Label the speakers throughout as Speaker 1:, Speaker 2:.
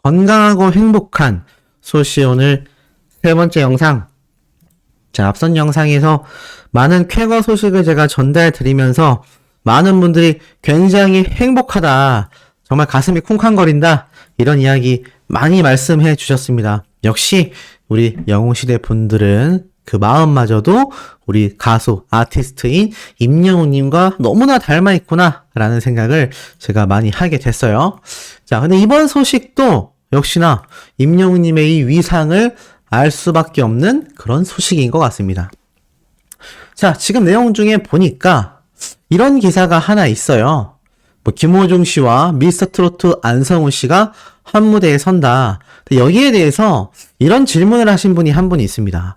Speaker 1: 건강하고 행복한 소시 오늘 세 번째 영상. 자, 앞선 영상에서 많은 쾌거 소식을 제가 전달 드리면서 많은 분들이 굉장히 행복하다, 정말 가슴이 쿵쾅거린다, 이런 이야기 많이 말씀해 주셨습니다. 역시 우리 영웅시대 분들은 그 마음마저도 우리 가수, 아티스트인 임영웅님과 너무나 닮아있구나 라는 생각을 제가 많이 하게 됐어요. 자, 근데 이번 소식도 역시나 임영웅님의 이 위상을 알 수밖에 없는 그런 소식인 것 같습니다. 자, 지금 내용 중에 보니까 이런 기사가 하나 있어요. 김호중 씨와 미스터트로트 안성우 씨가 한 무대에 선다. 여기에 대해서 이런 질문을 하신 분이 한 분 있습니다.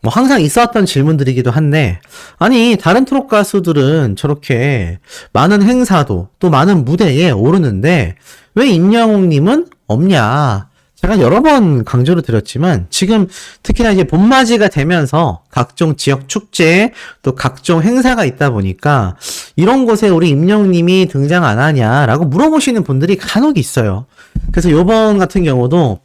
Speaker 1: 항상 있었던 질문들이기도 한데, 아니, 다른 트롯 가수들은 저렇게 많은 행사도 또 많은 무대에 오르는데 왜 임영웅님은 없냐? 제가 여러 번 강조를 드렸지만 지금 특히나 이제 봄맞이가 되면서 각종 지역 축제 또 각종 행사가 있다 보니까 이런 곳에 우리 임영웅님이 등장 안 하냐라고 물어보시는 분들이 간혹 있어요. 그래서 요번 같은 경우도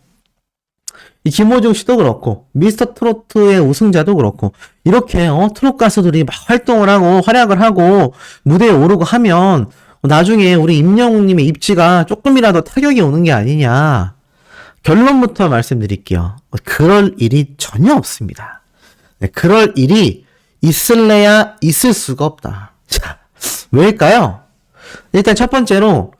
Speaker 1: 이 김호중 씨도 그렇고 미스터 트로트의 우승자도 그렇고 이렇게 트롯 가수들이 막 활동을 하고 활약을 하고 무대에 오르고 하면 나중에 우리 임영웅님의 입지가 조금이라도 타격이 오는 게 아니냐. 결론부터 말씀드릴게요. 그럴 일이 전혀 없습니다. 네, 그럴 일이 있을래야 있을 수가 없다. 자, 왜일까요? 일단 첫 번째로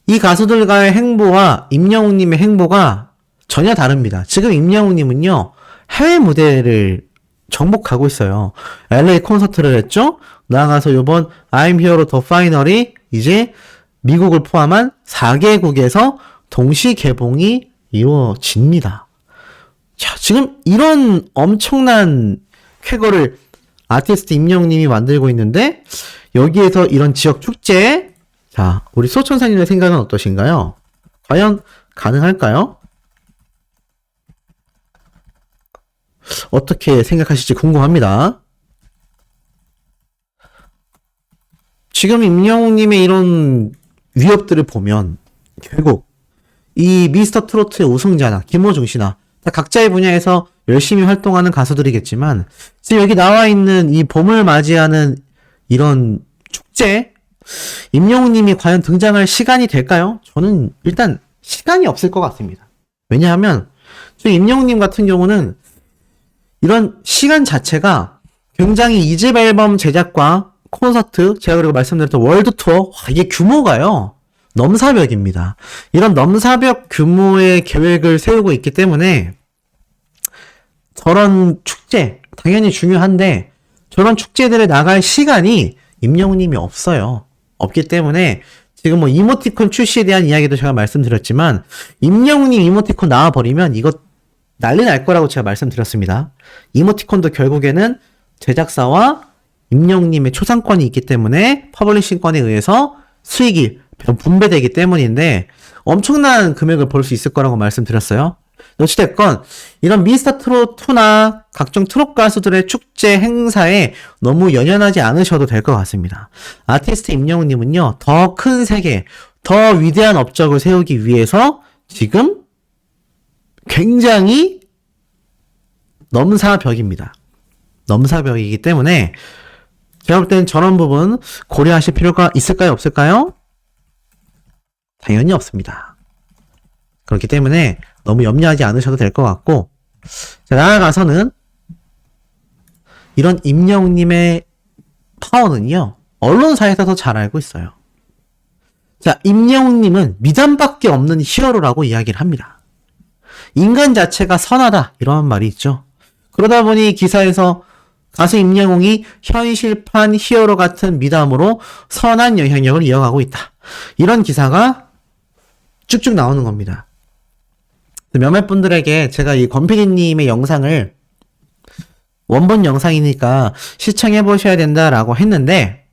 Speaker 1: 이 가수들과의 행보와 임영웅님의 행보가 전혀 다릅니다. 지금 임영웅님은요, 해외 무대를 정복하고 있어요. LA 콘서트를 했죠? 나아가서 요번 I'm Hero The Final이 이제 미국을 포함한 4개국에서 동시 개봉이 이루어집니다. 자, 지금 이런 엄청난 쾌거를 아티스트 임영웅님이 만들고 있는데 여기에서 이런 지역 축제, 자, 우리 소천사님의 생각은 어떠신가요? 과연 가능할까요? 어떻게 생각하실지 궁금합니다. 지금 임영웅님의 이런 위협들을 보면 결국 이 미스터 트로트의 우승자나 김호중 씨나 각자의 분야에서 열심히 활동하는 가수들이겠지만 지금 여기 나와 있는 이 봄을 맞이하는 이런 축제, 임영웅님이 과연 등장할 시간이 될까요? 저는 일단 시간이 없을 것 같습니다. 왜냐하면 지금 임영웅님 같은 경우는 이런 시간 자체가 굉장히 2집 앨범 제작과 콘서트, 제가 그리고 말씀드렸던 월드 투어, 이게 규모가요, 넘사벽입니다. 이런 넘사벽 규모의 계획을 세우고 있기 때문에 저런 축제, 당연히 중요한데 저런 축제들에 나갈 시간이 임영웅님이 없어요. 없기 때문에 지금 이모티콘 출시에 대한 이야기도 제가 말씀드렸지만 임영웅님 이모티콘 나와버리면 이거 난리 날 거라고 제가 말씀드렸습니다. 이모티콘도 결국에는 제작사와 임영웅님의 초상권이 있기 때문에 퍼블리싱권에 의해서 수익이 분배되기 때문인데 엄청난 금액을 벌 수 있을 거라고 말씀드렸어요. 어찌됐건 이런 미스터 트롯2나 각종 트롯 가수들의 축제 행사에 너무 연연하지 않으셔도 될 것 같습니다. 아티스트 임영웅님은요, 더 큰 세계, 더 위대한 업적을 세우기 위해서 지금 굉장히 넘사벽입니다. 넘사벽이기 때문에 제가 볼 때는 저런 부분 고려하실 필요가 있을까요? 없을까요? 당연히 없습니다. 그렇기 때문에 너무 염려하지 않으셔도 될 것 같고, 자, 나아가서는 이런 임영웅님의 파워는요, 언론사에서 더 잘 알고 있어요. 자, 임영웅님은 미담밖에 없는 히어로라고 이야기를 합니다. 인간 자체가 선하다, 이런 말이 있죠. 그러다 보니 기사에서 가수 임영웅이 현실판 히어로 같은 미담으로 선한 영향력을 이어가고 있다, 이런 기사가 쭉쭉 나오는 겁니다. 몇몇 분들에게 제가 이 권PD님의 영상을 원본 영상이니까 시청해 보셔야 된다라고 했는데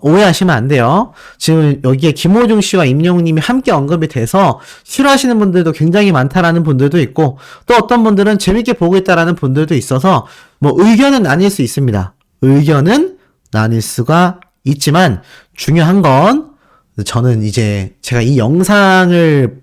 Speaker 1: 오해하시면 안 돼요. 지금 여기에 김호중 씨와 임영웅님이 함께 언급이 돼서 싫어하시는 분들도 굉장히 많다라는 분들도 있고, 또 어떤 분들은 재밌게 보고 있다라는 분들도 있어서 의견은 나뉠 수 있습니다. 의견은 나뉠 수가 있지만 중요한 건 저는 이제 제가 이 영상을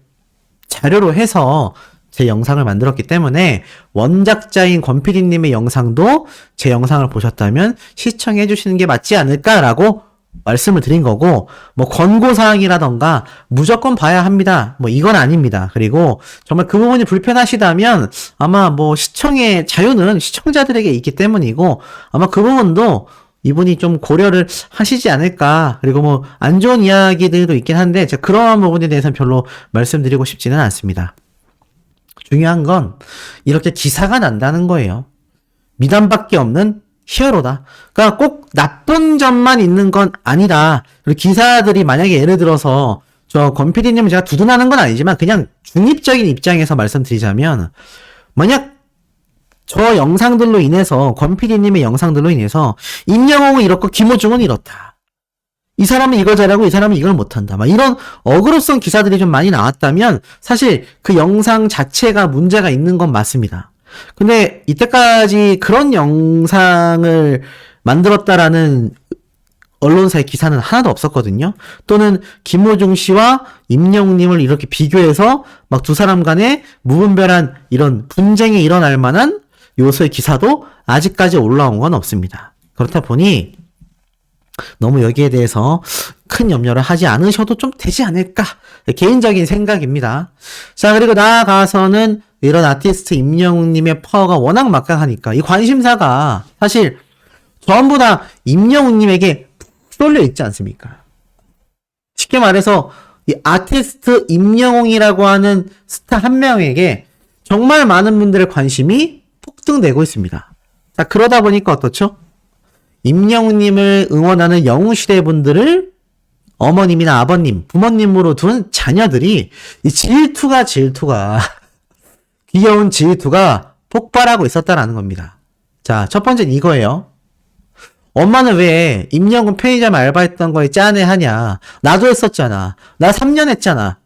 Speaker 1: 자료로 해서 제 영상을 만들었기 때문에 원작자인 권PD님의 영상도 제 영상을 보셨다면 시청해 주시는 게 맞지 않을까라고 말씀을 드린 거고, 뭐 권고사항이라던가 무조건 봐야 합니다, 뭐 이건 아닙니다. 그리고 정말 그 부분이 불편하시다면 아마 뭐 시청의 자유는 시청자들에게 있기 때문이고, 아마 그 부분도 이분이 좀 고려를 하시지 않을까. 그리고 뭐 안 좋은 이야기들도 있긴 한데 제가 그러한 부분에 대해서는 별로 말씀드리고 싶지는 않습니다. 중요한 건 이렇게 기사가 난다는 거예요. 미담밖에 없는 히어로다. 그러니까 꼭 나쁜 점만 있는 건 아니다. 그리고 기사들이 만약에 예를 들어서 저 권PD님은 제가 두둔하는 건 아니지만 그냥 중립적인 입장에서 말씀드리자면, 만약 저 영상들로 인해서 권PD님의 영상들로 인해서 임영웅은 이렇고 김호중은 이렇다, 이 사람은 이걸 잘하고 이 사람은 이걸 못한다, 막 이런 어그로성 기사들이 좀 많이 나왔다면 사실 그 영상 자체가 문제가 있는 건 맞습니다. 근데 이때까지 그런 영상을 만들었다라는 언론사의 기사는 하나도 없었거든요. 또는 김호중 씨와 임영웅님을 이렇게 비교해서 막 두 사람 간에 무분별한 이런 분쟁이 일어날 만한 요소의 기사도 아직까지 올라온 건 없습니다. 그렇다 보니 너무 여기에 대해서 큰 염려를 하지 않으셔도 좀 되지 않을까, 개인적인 생각입니다. 자, 그리고 나아가서는 이런 아티스트 임영웅님의 파워가 워낙 막강하니까 이 관심사가 사실 전부 다 임영웅님에게 쏠려 있지 않습니까? 쉽게 말해서 이 아티스트 임영웅이라고 하는 스타 한 명에게 정말 많은 분들의 관심이 폭등되고 있습니다. 자, 그러다 보니까 어떻죠? 임영웅님을 응원하는 영웅시대 분들을 어머님이나 아버님, 부모님으로 둔 자녀들이 이 질투가 귀여운 질투가 폭발하고 있었다라는 겁니다. 자, 첫 번째는 이거예요. 엄마는 왜 임영웅 편의점 알바했던 거에 짠해하냐? 나도 했었잖아. 나 3년 했잖아.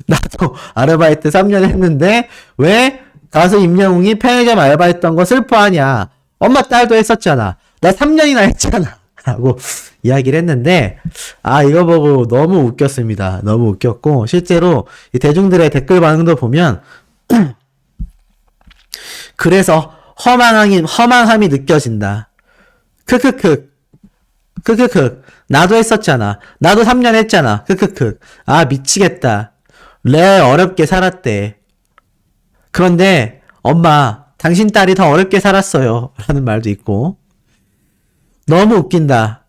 Speaker 1: 나도 아르바이트 3년 했는데 왜 가수 임영웅이 편의점 알바했던 거 슬퍼하냐? 엄마 딸도 했었잖아. 나 3년이나 했잖아. 라고 이야기를 했는데, 이거 보고 너무 웃겼습니다. 너무 웃겼고, 실제로 이 대중들의 댓글 반응도 보면 그래서 허망함이 느껴진다. 크크크 나도 했었잖아. 나도 3년 했잖아. 크크크. 미치겠다. 레 어렵게 살았대. 그런데 엄마, 당신 딸이 더 어렵게 살았어요. 라는 말도 있고, 너무 웃긴다.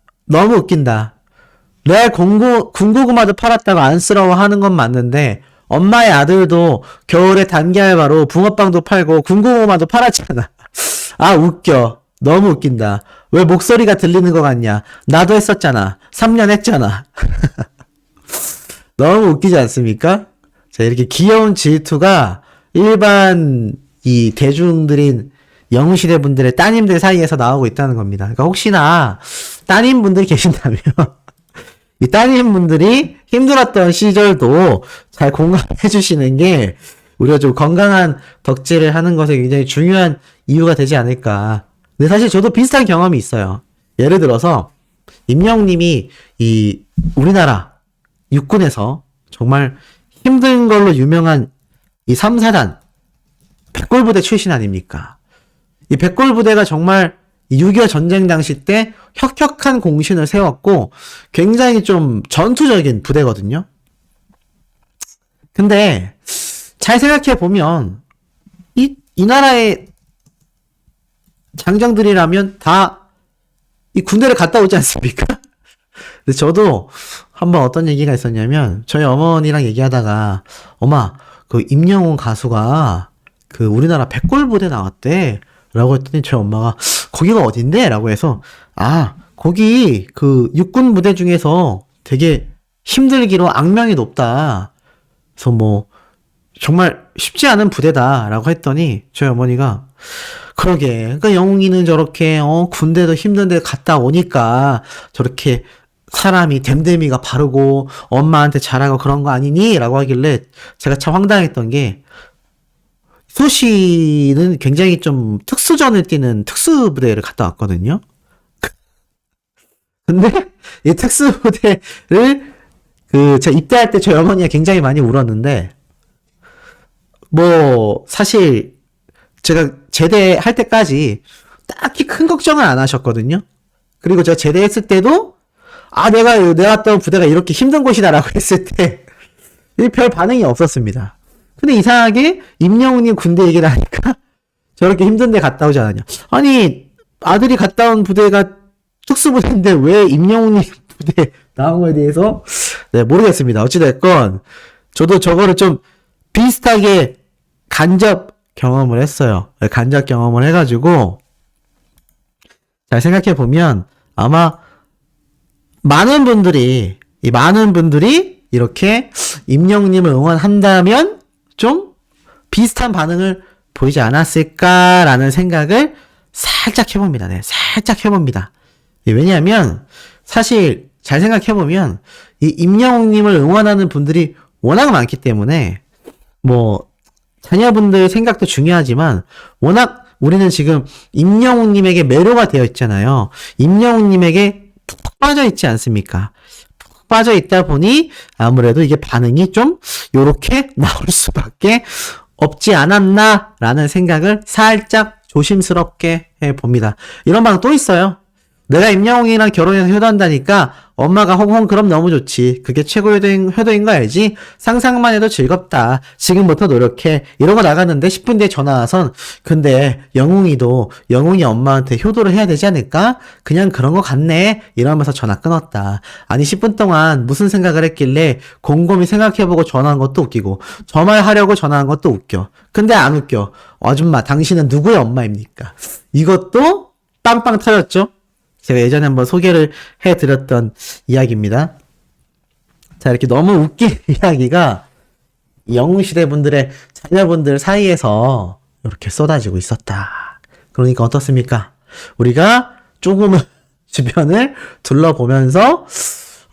Speaker 1: 레 군고구마도 팔았다고 안쓰러워하는 건 맞는데 엄마의 아들도 겨울에 단기 알바로 붕어빵도 팔고 군고구마도 팔았잖아. 웃겨. 너무 웃긴다. 왜 목소리가 들리는 것 같냐? 나도 했었잖아. 3년 했잖아. 너무 웃기지 않습니까? 자, 이렇게 귀여운 질투가 일반 이 대중들인 영웅시대 분들의 따님들 사이에서 나오고 있다는 겁니다. 그러니까 혹시나 따님분들 계신다면 이 따님분들이 힘들었던 시절도 잘 공감해 주시는 게 우리가 좀 건강한 덕질을 하는 것에 굉장히 중요한 이유가 되지 않을까. 근데 사실 저도 비슷한 경험이 있어요. 예를 들어서 임영웅님이 이 우리나라 육군에서 정말 힘든 걸로 유명한 이 3사단 백골부대 출신 아닙니까? 이 백골부대가 정말 6.25 전쟁 당시 때 혁혁한 공신을 세웠고 굉장히 좀 전투적인 부대거든요. 근데 잘 생각해보면 이 나라의 장정들이라면 다 이 군대를 갔다 오지 않습니까? 근데 저도 한번 어떤 얘기가 있었냐면 저희 어머니랑 얘기하다가 엄마, 그 임영웅 가수가 그 우리나라 백골부대 나왔대 라고 했더니 저희 엄마가 거기가 어딘데? 라고 해서 거기 그 육군 부대 중에서 되게 힘들기로 악명이 높다. 그래서 뭐 정말 쉽지 않은 부대다 라고 했더니 저희 어머니가 그러게, 그러니까 영웅이는 저렇게 군대도 힘든데 갔다 오니까 저렇게 사람이 댐댐이가 바르고 엄마한테 잘하고 그런 거 아니니? 라고 하길래 제가 참 황당했던 게 수시는 굉장히 좀 특수전을 뛰는 특수부대를 갔다 왔거든요. 근데 이 특수부대를 제가 입대할 때 저희 어머니가 굉장히 많이 울었는데, 사실, 제가 제대할 때까지 딱히 큰 걱정을 안 하셨거든요. 그리고 제가 제대했을 때도, 내가 왔던 부대가 이렇게 힘든 곳이다라고 했을 때, 별 반응이 없었습니다. 근데 이상하게, 임영웅님 군대 얘기를 하니까, 저렇게 힘든데 갔다 오지 않았냐. 아니, 아들이 갔다 온 부대가 특수부대인데 왜 임영웅님 부대 나온 거에 대해서, 네, 모르겠습니다. 어찌됐건, 저도 저거를 좀 비슷하게 간접 경험을 했어요. 간접 경험을 해가지고, 잘 생각해보면, 아마, 많은 분들이 이렇게 임영웅님을 응원한다면, 좀 비슷한 반응을 보이지 않았을까라는 생각을 살짝 해봅니다. 네, 살짝 해봅니다. 왜냐하면, 사실, 잘 생각해보면, 이 임영웅님을 응원하는 분들이 워낙 많기 때문에, 자녀분들 생각도 중요하지만, 워낙 우리는 지금 임영웅님에게 매료가 되어 있잖아요. 임영웅님에게 푹 빠져 있지 않습니까? 푹 빠져 있다 보니, 아무래도 이게 반응이 좀, 요렇게 나올 수밖에 없지 않았나라는 생각을 살짝 조심스럽게 해봅니다. 이런 방송 또 있어요. 내가 임영웅이랑 결혼해서 효도한다니까 엄마가 홍홍 그럼 너무 좋지. 그게 최고의 효도인 거 알지? 상상만 해도 즐겁다. 지금부터 노력해. 이러고 나갔는데 10분 뒤에 전화 와선 근데 영웅이 엄마한테 효도를 해야 되지 않을까? 그냥 그런 거 같네. 이러면서 전화 끊었다. 아니 10분 동안 무슨 생각을 했길래 곰곰이 생각해보고 전화한 것도 웃기고 저 말 하려고 전화한 것도 웃겨. 근데 안 웃겨. 아줌마 당신은 누구의 엄마입니까? 이것도 빵빵 터졌죠? 제가 예전에 한번 소개를 해드렸던 이야기입니다. 자, 이렇게 너무 웃긴 이야기가 영웅시대 분들의 자녀분들 사이에서 이렇게 쏟아지고 있었다. 그러니까 어떻습니까? 우리가 조금은 주변을 둘러보면서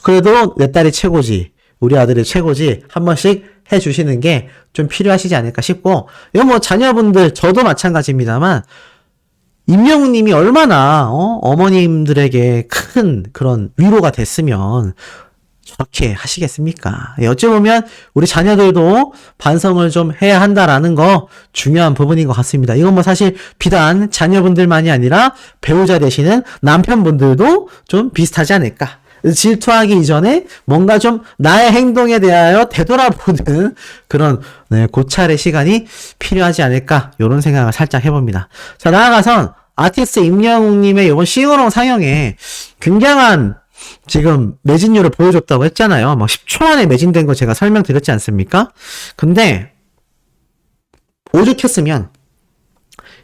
Speaker 1: 그래도 내 딸이 최고지, 우리 아들이 최고지 한 번씩 해주시는 게 좀 필요하시지 않을까 싶고, 이건 자녀분들, 저도 마찬가지입니다만, 임영웅님이 얼마나 어머님들에게 큰 그런 위로가 됐으면 저렇게 하시겠습니까? 어찌 보면 우리 자녀들도 반성을 좀 해야 한다라는 거 중요한 부분인 것 같습니다. 이건 사실 비단 자녀분들만이 아니라 배우자 되시는 남편분들도 좀 비슷하지 않을까. 질투하기 이전에 뭔가 좀 나의 행동에 대하여 되돌아보는 그런 고찰의 시간이 필요하지 않을까 이런 생각을 살짝 해봅니다. 자, 나아가선 아티스트 임영웅님의 이번 싱어롱 상영에 굉장한 지금 매진율을 보여줬다고 했잖아요. 10초 안에 매진된 거 제가 설명드렸지 않습니까? 근데 오죽했으면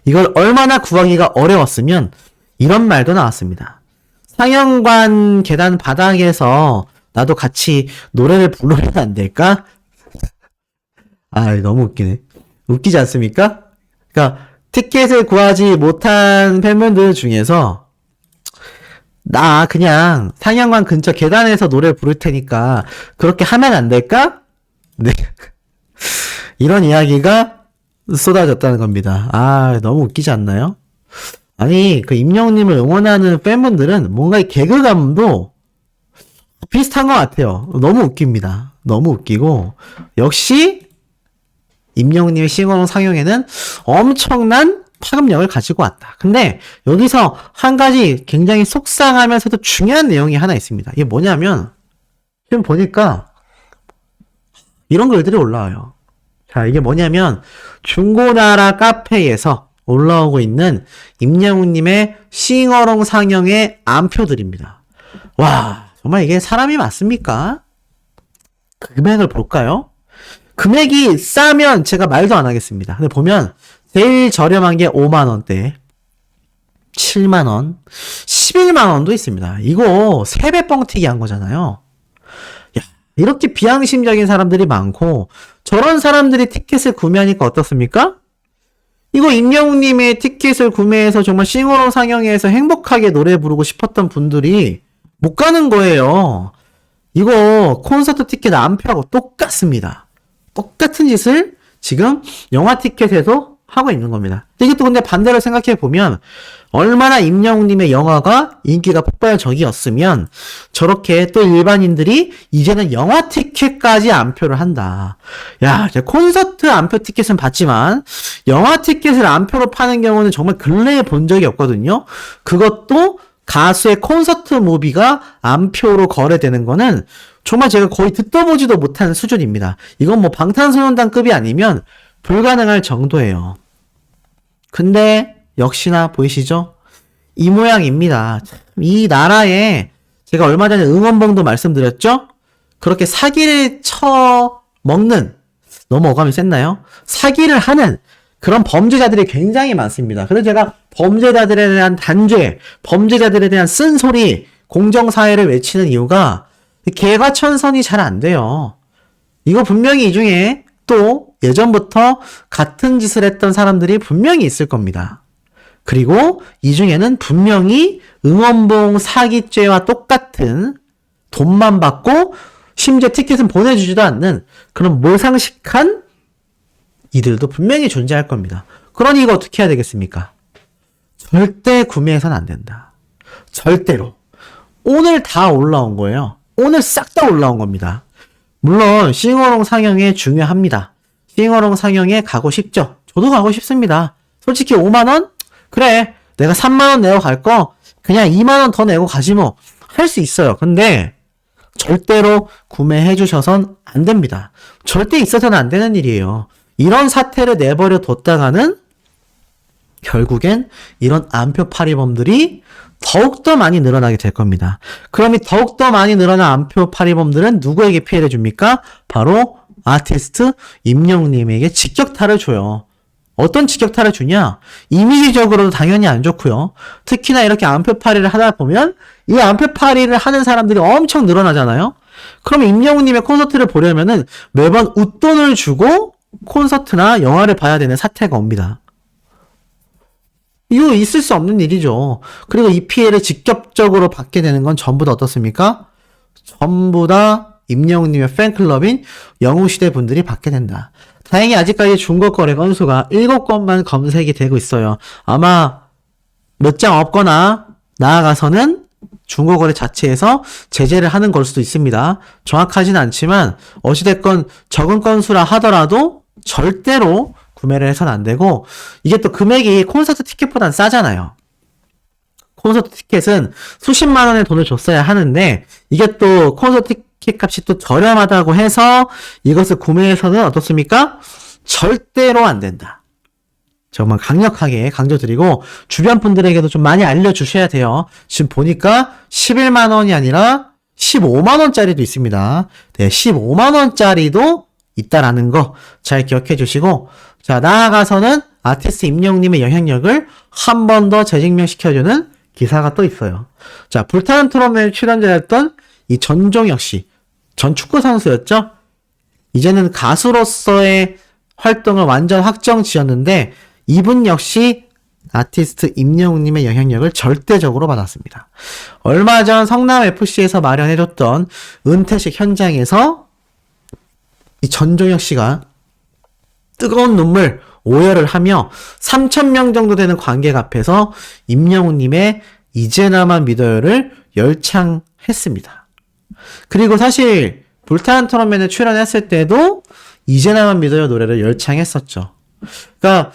Speaker 1: 이걸 얼마나 구하기가 어려웠으면 이런 말도 나왔습니다. 상영관 계단 바닥에서 나도 같이 노래를 부르면 안 될까? 너무 웃기네. 웃기지 않습니까? 그러니까 티켓을 구하지 못한 팬분들 중에서 나 그냥 상영관 근처 계단에서 노래 부를 테니까 그렇게 하면 안 될까? 네. 이런 이야기가 쏟아졌다는 겁니다. 너무 웃기지 않나요? 아니, 그 임영웅님을 응원하는 팬분들은 뭔가 이 개그감도 비슷한 것 같아요. 너무 웃깁니다. 너무 웃기고, 역시, 임영웅님의 싱어롱 상영에는 엄청난 파급력을 가지고 왔다. 근데, 여기서 한 가지 굉장히 속상하면서도 중요한 내용이 하나 있습니다. 이게 뭐냐면, 지금 보니까, 이런 글들이 올라와요. 자, 이게 뭐냐면, 중고나라 카페에서 올라오고 있는 임영웅님의 싱어롱 상영의 안표들입니다. 와, 정말 이게 사람이 맞습니까? 금액을 볼까요? 금액이 싸면 제가 말도 안 하겠습니다. 근데 보면 제일 저렴한 게 5만원대, 7만원, 11만원도 있습니다. 이거 3배 뻥튀기 한 거잖아요. 야, 이렇게 비양심적인 사람들이 많고 저런 사람들이 티켓을 구매하니까 어떻습니까? 이거 임영웅님의 티켓을 구매해서 정말 싱어롱 상영회에서 행복하게 노래 부르고 싶었던 분들이 못 가는 거예요. 이거 콘서트 티켓 안표하고 똑같습니다. 똑같은 짓을 지금 영화 티켓에도 하고 있는 겁니다. 이게 또 근데 반대로 생각해 보면 얼마나 임영웅님의 영화가 인기가 폭발적이었으면 저렇게 또 일반인들이 이제는 영화 티켓까지 안표를 한다. 야, 콘서트 안표 티켓은 봤지만 영화 티켓을 안표로 파는 경우는 정말 근래에 본 적이 없거든요. 그것도 가수의 콘서트 무비가 안표로 거래되는 거는 정말 제가 거의 듣도 보지도 못한 수준입니다. 이건 뭐 방탄소년단급이 아니면 불가능할 정도예요. 근데 역시나 보이시죠? 이 모양입니다. 이 나라에 제가 얼마 전에 응원봉도 말씀드렸죠? 그렇게 사기를 쳐먹는, 너무 어감이 셌나요? 사기를 하는 그런 범죄자들이 굉장히 많습니다. 그래서 제가 범죄자들에 대한 단죄, 범죄자들에 대한 쓴소리, 공정사회를 외치는 이유가 개과천선이 잘 안 돼요. 이거 분명히 이 중에 또 예전부터 같은 짓을 했던 사람들이 분명히 있을 겁니다. 그리고 이 중에는 분명히 응원봉 사기죄와 똑같은 돈만 받고 심지어 티켓은 보내주지도 않는 그런 몰상식한 이들도 분명히 존재할 겁니다. 그러니 이거 어떻게 해야 되겠습니까? 절대 구매해서는 안 된다. 절대로. 오늘 다 올라온 거예요. 오늘 싹 다 올라온 겁니다. 물론 싱어롱 상영에 중요합니다. 싱어롱 상영에 가고 싶죠. 저도 가고 싶습니다. 솔직히 5만원? 그래, 내가 3만원 내고 갈 거 그냥 2만원 더 내고 가지 뭐. 할 수 있어요. 근데 절대로 구매해 주셔선 안 됩니다. 절대 있어서는 안 되는 일이에요. 이런 사태를 내버려 뒀다가는 결국엔 이런 안표 파리범들이 더욱더 많이 늘어나게 될 겁니다. 그럼 이 더욱더 많이 늘어난 안표 파리범들은 누구에게 피해를 줍니까? 바로 아티스트 임영웅님에게 직격탄을 줘요. 어떤 직격탄을 주냐? 이미지적으로도 당연히 안 좋고요. 특히나 이렇게 안표파리를 하다 보면 이 안표파리를 하는 사람들이 엄청 늘어나잖아요. 그럼 임영웅님의 콘서트를 보려면은 매번 웃돈을 주고 콘서트나 영화를 봐야 되는 사태가 옵니다. 이거 있을 수 없는 일이죠. 그리고 이 피해를 직접적으로 받게 되는 건 전부 다 어떻습니까? 전부 다 임영웅님의 팬클럽인 영웅시대 분들이 받게 된다. 다행히 아직까지 중고 거래 건수가 7건만 검색이 되고 있어요. 아마 몇 장 없거나 나아가서는 중고 거래 자체에서 제재를 하는 걸 수도 있습니다. 정확하진 않지만 어찌됐건 적은 건수라 하더라도 절대로 구매를 해서는 안 되고, 이게 또 금액이 콘서트 티켓보단 싸잖아요. 콘서트 티켓은 수십만 원의 돈을 줬어야 하는데 이게 또 콘서트 티켓 값이 또 저렴하다고 해서 이것을 구매해서는 어떻습니까? 절대로 안 된다. 정말 강력하게 강조드리고 주변 분들에게도 좀 많이 알려주셔야 돼요. 지금 보니까 11만 원이 아니라 15만 원짜리도 있습니다. 네, 15만 원짜리도 있다라는 거 잘 기억해 주시고, 자, 나아가서는 아티스트 임영웅님의 영향력을 한 번 더 재증명시켜주는 기사가 또 있어요. 자, 불타는 트롯맨 출연자였던 이 전종혁 씨, 전 축구 선수였죠? 이제는 가수로서의 활동을 완전 확정 지었는데 이분 역시 아티스트 임영웅님의 영향력을 절대적으로 받았습니다. 얼마 전 성남FC에서 마련해줬던 은퇴식 현장에서 이 전종혁 씨가 뜨거운 눈물, 오열을 하며 3,000명 정도 되는 관객 앞에서 임영웅님의 이제나만 믿어요를 열창했습니다. 그리고 사실 불타는 트롯맨에 출연했을 때도 이제나만 믿어요 노래를 열창했었죠. 그러니까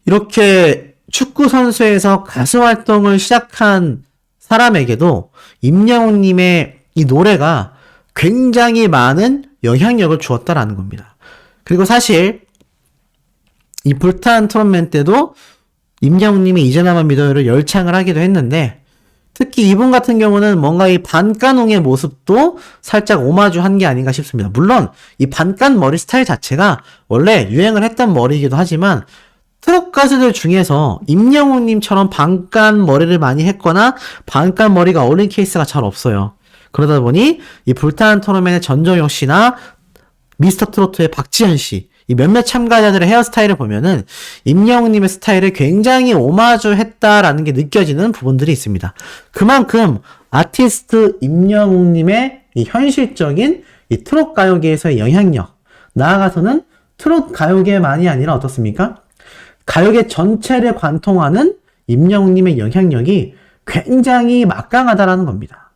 Speaker 1: 이렇게 축구 선수에서 가수 활동을 시작한 사람에게도 임영웅님의 이 노래가 굉장히 많은 영향력을 주었다라는 겁니다. 그리고 사실 이 불타는 트롯맨 때도 임영웅님이 이제나만 믿어요를 열창을 하기도 했는데, 특히 이분 같은 경우는 뭔가 이 반까농의 모습도 살짝 오마주한 게 아닌가 싶습니다. 물론 이 반깐 머리 스타일 자체가 원래 유행을 했던 머리이기도 하지만 트롯 가수들 중에서 임영웅님처럼 반깐 머리를 많이 했거나 반깐 머리가 어울린 케이스가 잘 없어요. 그러다 보니 이 불타는 트롯맨의 전종혁 씨나 미스터 트로트의 박지현 씨, 이 몇몇 참가자들의 헤어스타일을 보면은 임영웅님의 스타일을 굉장히 오마주했다라는 게 느껴지는 부분들이 있습니다. 그만큼 아티스트 임영웅님의 이 현실적인 이 트롯 가요계에서의 영향력, 나아가서는 트롯 가요계만이 아니라 어떻습니까? 가요계 전체를 관통하는 임영웅님의 영향력이 굉장히 막강하다라는 겁니다.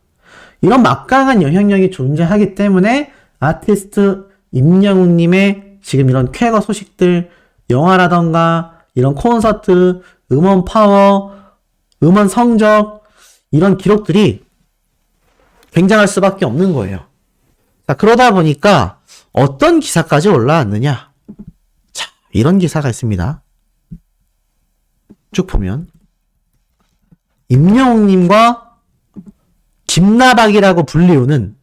Speaker 1: 이런 막강한 영향력이 존재하기 때문에 아티스트 임영웅님의 지금 이런 쾌거 소식들, 영화라던가 이런 콘서트, 음원 파워, 음원 성적, 이런 기록들이 굉장할 수밖에 없는 거예요. 자, 그러다 보니까 어떤 기사까지 올라왔느냐? 자, 이런 기사가 있습니다. 쭉 보면 임영웅님과 김나박이라고 불리우는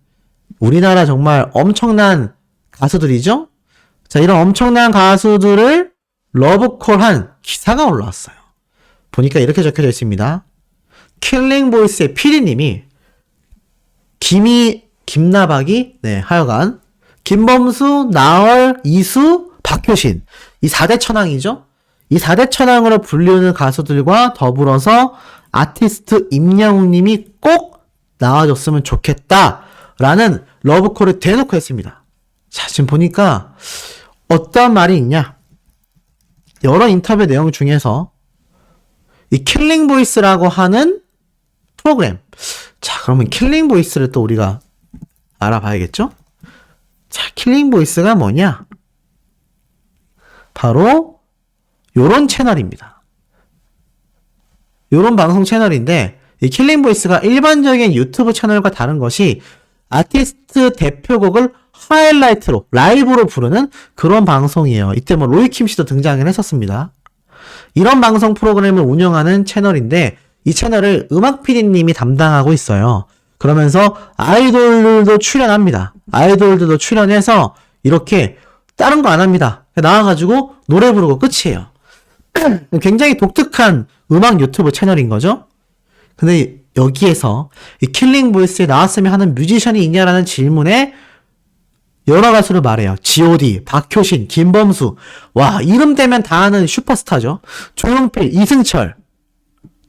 Speaker 1: 우리나라 정말 엄청난 가수들이죠? 자, 이런 엄청난 가수들을 러브콜한 기사가 올라왔어요. 보니까 이렇게 적혀져 있습니다. 킬링보이스의 피디님이 김나박이, 하여간 김범수, 나얼, 이수, 박효신 이 4대 천왕이죠. 이 4대 천왕으로 불리우는 가수들과 더불어서 아티스트 임영웅님이 꼭 나와줬으면 좋겠다라는 러브콜을 대놓고 했습니다. 자, 지금 보니까 어떤 말이 있냐? 여러 인터뷰 내용 중에서 이 킬링보이스라고 하는 프로그램. 자, 그러면 킬링보이스를 또 우리가 알아봐야겠죠? 자, 킬링보이스가 뭐냐? 바로 요런 채널입니다. 요런 방송 채널인데 이 킬링보이스가 일반적인 유튜브 채널과 다른 것이 아티스트 대표곡을 하이라이트로 라이브로 부르는 그런 방송이에요. 이때 뭐 로이킴 씨도 등장을 했었습니다. 이런 방송 프로그램을 운영하는 채널인데 이 채널을 음악 PD님이 담당하고 있어요. 그러면서 아이돌들도 출연합니다. 아이돌들도 출연해서 이렇게 다른 거 안 합니다. 나와가지고 노래 부르고 끝이에요. 굉장히 독특한 음악 유튜브 채널인 거죠. 근데 여기에서 이 킬링보이스에 나왔으면 하는 뮤지션이 있냐라는 질문에 여러 가수를 말해요. G.O.D, 박효신, 김범수. 와, 이름 대면 다 아는 슈퍼스타죠. 조용필, 이승철.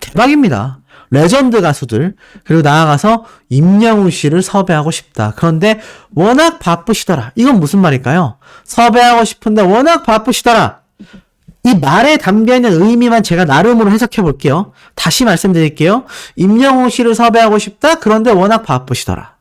Speaker 1: 대박입니다. 레전드 가수들. 그리고 나아가서 임영웅 씨를 섭외하고 싶다. 그런데 워낙 바쁘시더라. 이건 무슨 말일까요? 섭외하고 싶은데 워낙 바쁘시더라. 이 말에 담겨있는 의미만 제가 나름으로 해석해 볼게요. 다시 말씀드릴게요. 임영웅 씨를 섭외하고 싶다. 그런데 워낙 바쁘시더라.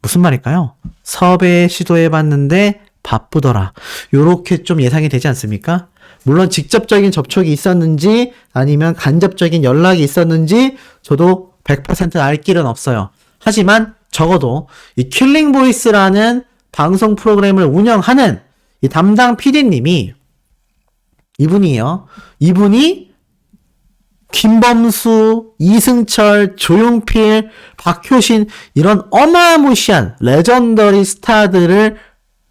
Speaker 1: 무슨 말일까요? 섭외 시도해봤는데 바쁘더라. 요렇게 좀 예상이 되지 않습니까? 물론 직접적인 접촉이 있었는지 아니면 간접적인 연락이 있었는지 저도 100% 알 길은 없어요. 하지만 적어도 이 킬링보이스라는 방송 프로그램을 운영하는 이 담당 PD님이 이분이 김범수, 이승철, 조용필, 박효신 이런 어마무시한 레전더리 스타들을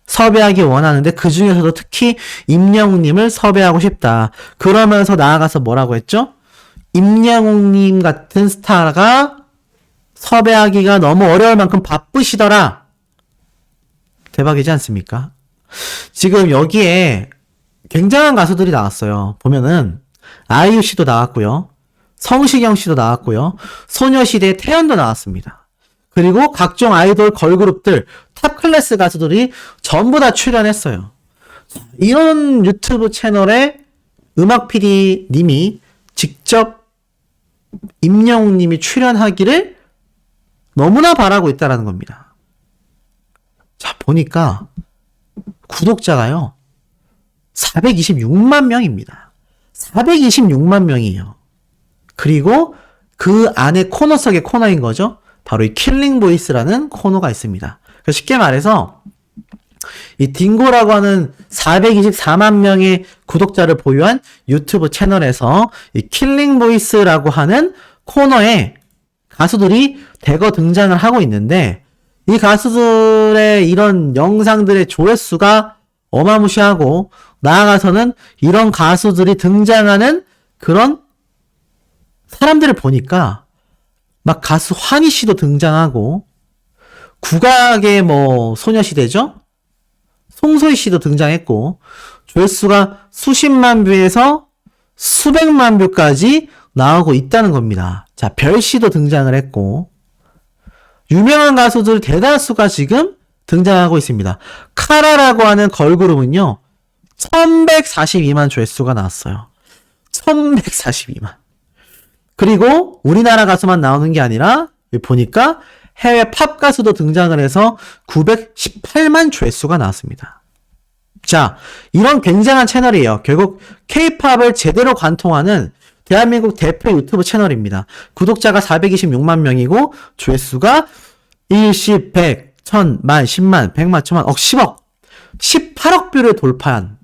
Speaker 1: 섭외하기 원하는데 그 중에서도 특히 임영웅님을 섭외하고 싶다. 그러면서 나아가서 뭐라고 했죠? 임영웅님 같은 스타가 섭외하기가 너무 어려울 만큼 바쁘시더라. 대박이지 않습니까? 지금 여기에 굉장한 가수들이 나왔어요. 보면은 아이유 씨도 나왔고요. 성시경 씨도 나왔고요. 소녀시대 태연도 나왔습니다. 그리고 각종 아이돌 걸그룹들, 탑클래스 가수들이 전부 다 출연했어요. 이런 유튜브 채널에 음악 PD님이 직접 임영웅님이 출연하기를 너무나 바라고 있다는 겁니다. 자, 보니까 구독자가요. 426만 명입니다. 426만 명이에요. 그리고 그 안에 코너 속의 코너인 거죠. 바로 이 킬링보이스라는 코너가 있습니다. 쉽게 말해서 이 딩고라고 하는 424만 명의 구독자를 보유한 유튜브 채널에서 이 킬링보이스라고 하는 코너에 가수들이 대거 등장을 하고 있는데 이 가수들의 이런 영상들의 조회수가 어마무시하고 나아가서는 이런 가수들이 등장하는 그런 사람들을 보니까 막 가수 환희 씨도 등장하고 국악의 뭐 소녀시대죠? 송소희 씨도 등장했고 조회수가 수십만 뷰에서 수백만 뷰까지 나오고 있다는 겁니다. 자, 별 씨도 등장을 했고 유명한 가수들 대다수가 지금 등장하고 있습니다. 카라라고 하는 걸그룹은요. 1142만 조회수가 나왔어요. 1142만. 그리고 우리나라 가수만 나오는 게 아니라 여기 보니까 해외 팝 가수도 등장을 해서 918만 조회수가 나왔습니다. 자, 이런 굉장한 채널이에요. 결국 K-팝을 제대로 관통하는 대한민국 대표 유튜브 채널입니다. 구독자가 426만 명이고 조회수가 일십, 100, 1000, 만, 10만, 100만, 1000만, 10억, 18억 뷰를 돌파한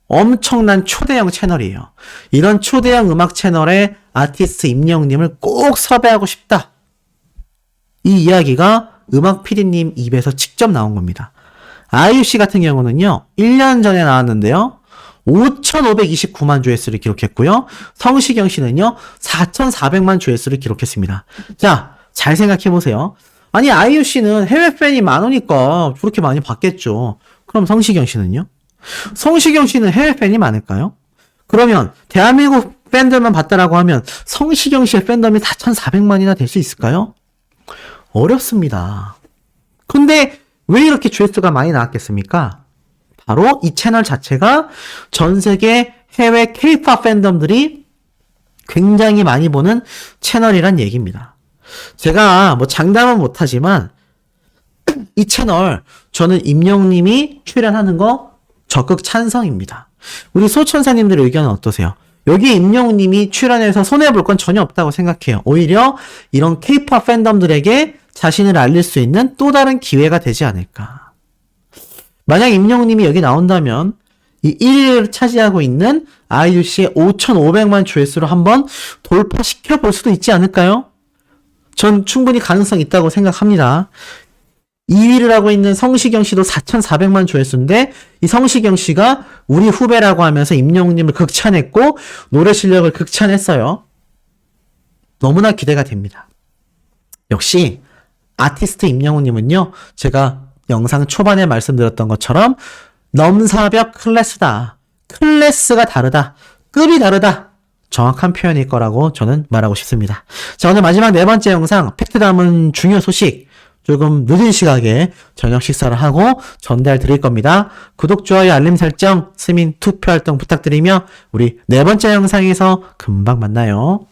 Speaker 1: 엄청난 초대형 채널이에요. 이런 초대형 음악 채널의 아티스트 임영웅님을 꼭 섭외하고 싶다. 이 이야기가 음악 PD님 입에서 직접 나온 겁니다. 아이유씨 같은 경우는요, 1년 전에 나왔는데요, 5,529만 조회수를 기록했고요. 성시경 씨는요, 4,400만 조회수를 기록했습니다. 자, 잘 생각해보세요. 아니, 아이유 씨는 해외 팬이 많으니까 저렇게 많이 봤겠죠. 그럼 성시경 씨는요? 성시경 씨는 해외 팬이 많을까요? 그러면 대한민국 팬들만 봤다라고 하면 성시경 씨의 팬덤이 4,400만이나 될 수 있을까요? 어렵습니다. 근데 왜 이렇게 조회수가 많이 나왔겠습니까? 바로 이 채널 자체가 전 세계 해외 K-팝 팬덤들이 굉장히 많이 보는 채널이란 얘기입니다. 제가 뭐 장담은 못하지만 이 채널 저는 임영웅님이 출연하는 거 적극 찬성입니다. 우리 소천사님들의 의견은 어떠세요? 여기 임영웅님이 출연해서 손해볼 건 전혀 없다고 생각해요. 오히려 이런 K-팝 팬덤들에게 자신을 알릴 수 있는 또 다른 기회가 되지 않을까. 만약 임영웅님이 여기 나온다면 이 1위를 차지하고 있는 아이유 씨의 5,500만 조회수를 한번 돌파시켜 볼 수도 있지 않을까요? 전 충분히 가능성 있다고 생각합니다. 2위를 하고 있는 성시경 씨도 4,400만 조회수인데 이 성시경 씨가 우리 후배라고 하면서 임영웅님을 극찬했고 노래 실력을 극찬했어요. 너무나 기대가 됩니다. 역시 아티스트 임영웅님은요, 제가 영상 초반에 말씀드렸던 것처럼 넘사벽 클래스다. 클래스가 다르다. 급이 다르다. 정확한 표현일 거라고 저는 말하고 싶습니다. 자, 오늘 마지막 네 번째 영상, 팩트 담은 중요 소식 조금 늦은 시각에 저녁 식사를 하고 전달 드릴 겁니다. 구독, 좋아요, 알림 설정, 스민 투표 활동 부탁드리며 우리 네 번째 영상에서 금방 만나요.